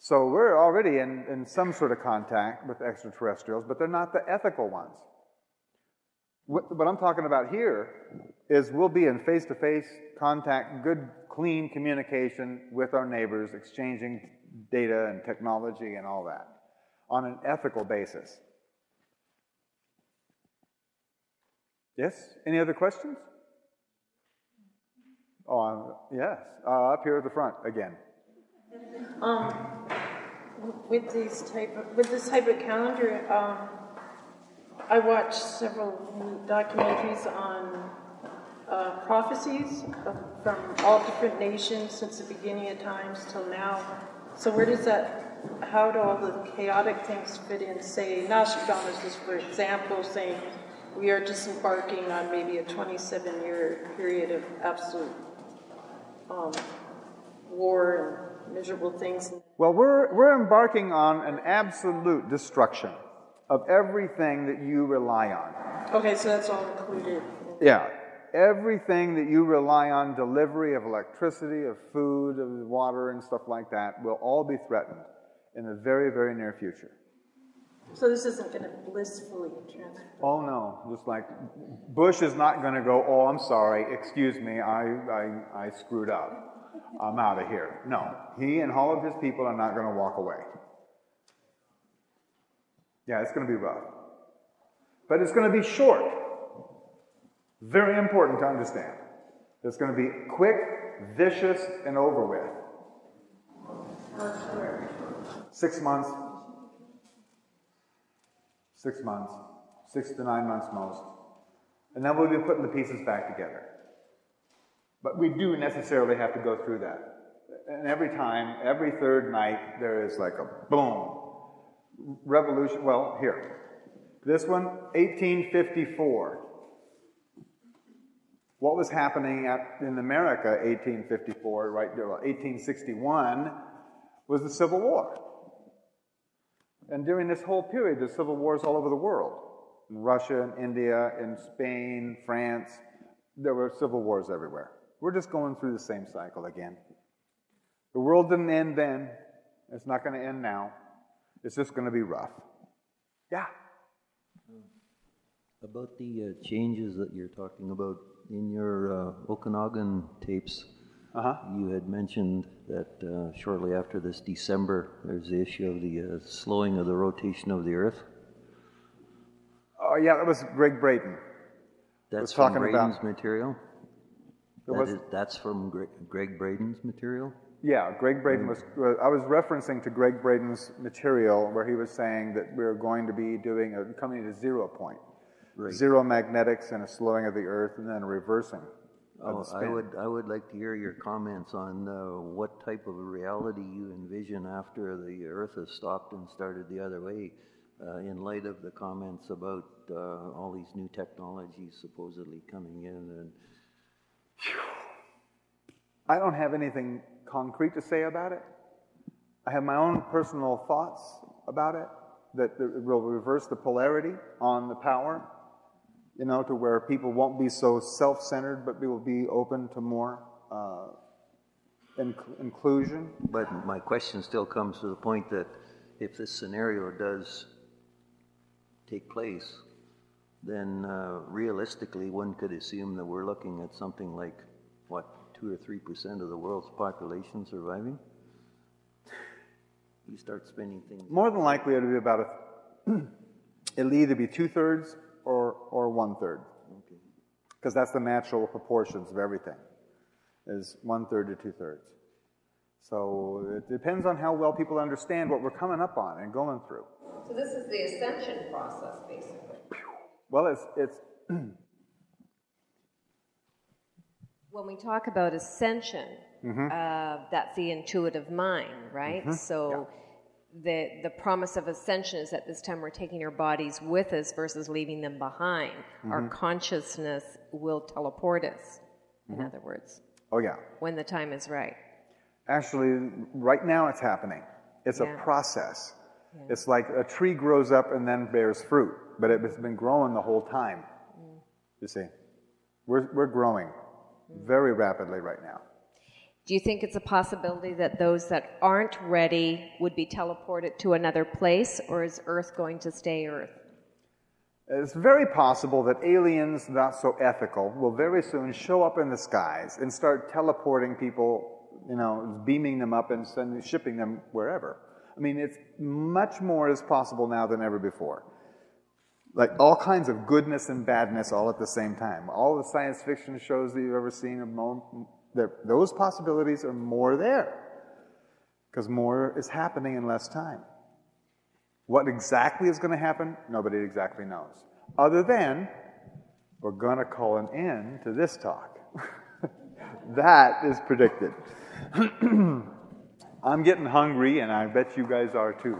So we're already in some sort of contact with extraterrestrials, but they're not the ethical ones. What I'm talking about here is we'll be in face-to-face contact, good, clean communication with our neighbors, exchanging data and technology and all that on an ethical basis. Yes? Any other questions? Oh, yes. Up here at the front again. With this type of calendar, I watched several documentaries on prophecies from all different nations since the beginning of times till now. So how do all the chaotic things fit in? Say, Nostradamus is, for example, saying we are disembarking on maybe a 27-year period of absolute war and miserable things. Well, we're embarking on an absolute destruction of everything that you rely on. Okay, so that's all included. Yeah. Everything that you rely on, delivery of electricity, of food, of water, and stuff like that, will all be threatened in the very, very near future. So this isn't going to blissfully transfer? Oh, no. Just like Bush is not going to go, oh, I'm sorry, excuse me, I screwed up. I'm out of here. No. He and all of his people are not going to walk away. Yeah, it's going to be rough. But it's going to be short. Very important to understand. It's going to be quick, vicious, and over with. 6 months. 6 months. 6 to 9 months most. And then we'll be putting the pieces back together. But we do necessarily have to go through that. And every time, every third night, there is like a boom. Revolution. Well, here. This one, 1854. What was happening in America, 1854, right there, 1861, was the Civil War. And during this whole period, there's civil wars all over the world. In Russia, in India, in Spain, France, there were civil wars everywhere. We're just going through the same cycle again. The world didn't end then. It's not going to end now. It's just going to be rough. Yeah? About the changes that you're talking about, in your Okanagan tapes, you had mentioned that shortly after this December, there's the issue of the slowing of the rotation of the Earth. Oh, yeah, that was Greg Braden. That's from Braden's material? That's from Greg Braden's material? Yeah, Greg Braden was... I was referencing to Greg Braden's material where he was saying that we're going to be coming to 0 point. Right. Zero magnetics and a slowing of the Earth and then a reversing of the spin. I would like to hear your comments on what type of a reality you envision after the Earth has stopped and started the other way, in light of the comments about all these new technologies supposedly coming in. And I don't have anything concrete to say about it. I have my own personal thoughts about it, that it will reverse the polarity on the power, to where people won't be so self-centered, but we will be open to more inclusion. But my question still comes to the point that if this scenario does take place, then realistically one could assume that we're looking at something like, 2 or 3% of the world's population surviving? You start spinning things. More than likely it'll be about it'll either be 2/3 or 1/3. Okay. Because that's the natural proportions of everything, is 1/3 to 2/3. So it depends on how well people understand what we're coming up on and going through. So this is the ascension process, basically. Well, it's when we talk about ascension, that's the intuitive mind, right? Mm-hmm. So the promise of ascension is that this time we're taking our bodies with us versus leaving them behind. Mm-hmm. Our consciousness will teleport us, in other words. Oh, yeah. When the time is right. Actually, right now it's happening. It's a process. Yeah. It's like a tree grows up and then bears fruit, but it's been growing the whole time. You see, we're growing very rapidly right now. Do you think it's a possibility that those that aren't ready would be teleported to another place, or is Earth going to stay Earth? It's very possible that aliens, not so ethical, will very soon show up in the skies and start teleporting people, you know, beaming them up and shipping them wherever. I mean, it's much more is possible now than ever before. Like all kinds of goodness and badness all at the same time. All the science fiction shows that you've ever seen, those possibilities are more there. Because more is happening in less time. What exactly is going to happen, nobody exactly knows. Other than, we're going to call an end to this talk. That is predicted. I'm getting hungry, and I bet you guys are too.